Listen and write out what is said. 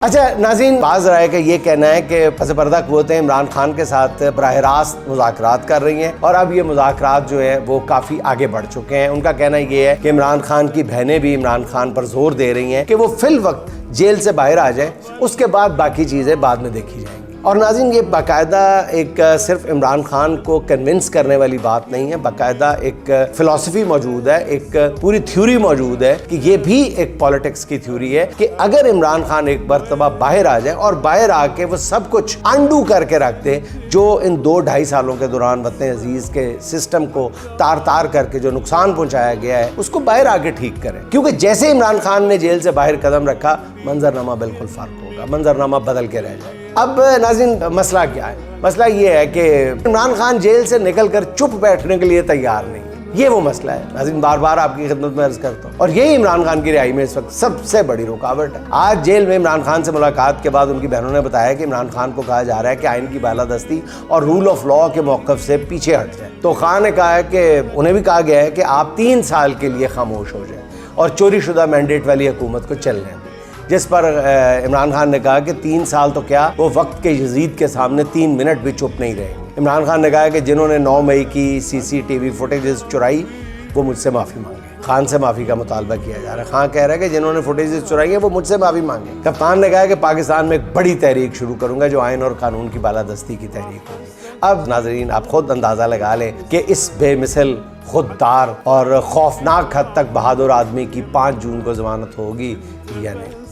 अच्छा नाज़रीन, बाज़ राय का ये कहना है कि पसपर्दा क़ुव्वतें इमरान खान के साथ बराह रास्त मुज़ाकरात कर रही हैं और अब ये मुज़ाकरात जो है वो काफ़ी आगे बढ़ चुके हैं। उनका कहना ये है कि इमरान खान की बहनें भी इमरान खान पर जोर दे रही हैं कि वो फिल वक्त जेल से बाहर आ जाए, उसके बाद बाकी चीज़ें बाद में देखी जाएंगी। और नाज़रीन, ये बाकायदा एक सिर्फ इमरान खान को कन्विंस करने वाली बात नहीं है, बाकायदा एक फ़िलॉसफी मौजूद है, एक पूरी थ्योरी मौजूद है कि ये भी एक पॉलिटिक्स की थ्योरी है कि अगर इमरान खान एक मरतबा बाहर आ जाए और बाहर आके वो सब कुछ अंडू करके रख दे जो इन 2-2.5 सालों के दौरान वतन अजीज़ के सिस्टम को तार तार करके जो नुकसान पहुंचाया गया है उसको बाहर आके ठीक करें। क्योंकि जैसे इमरान खान ने जेल से बाहर कदम रखा, मंजरनामा बिल्कुल फ़र्क होगा, मंजरनामा बदल के रह जाएगा। अब नाज़रीन, मसला क्या है? मसला ये है कि इमरान खान जेल से निकलकर चुप बैठने के लिए तैयार नहीं, ये वो मसला है। नाज़रीन, बार बार आपकी खिदमत में अर्ज करता हूँ और यही इमरान खान की रिहाई में इस वक्त सबसे बड़ी रुकावट है। आज जेल में इमरान खान से मुलाकात के बाद उनकी बहनों ने बताया कि इमरान खान को कहा जा रहा है कि आइन की बालादस्ती और रूल ऑफ लॉ के मौक़िफ़ से पीछे हट जाए। तो खान ने कहा है कि उन्हें भी कहा गया है कि आप 3 साल के लिए खामोश हो जाए और चोरी शुदा मैंडेट वाली हुकूमत को चलने दें। जिस पर इमरान खान ने कहा कि 3 साल तो क्या, वो वक्त के यजीद के सामने 3 मिनट भी चुप नहीं रहे। इमरान खान ने कहा कि जिन्होंने 9 मई की CCTV फुटेजेस चुराई वो मुझसे माफ़ी मांगे। खान से माफ़ी का मुतालबा किया जा रहा है। खान कह रहा है कि जिन्होंने फुटेजेस चुराई है वो मुझसे माफ़ी मांगे। कप्तान ने कहा कि पाकिस्तान में एक बड़ी तहरीक शुरू करूँगा जो आइन और कानून की बालादस्ती की तहरीक होगी। अब नाज़रीन, आप खुद अंदाज़ा लगा लें कि इस बेमिसल, खुददार और खौफनाक हद तक बहादुर आदमी की 5 जून को ज़मानत होगी या नहीं।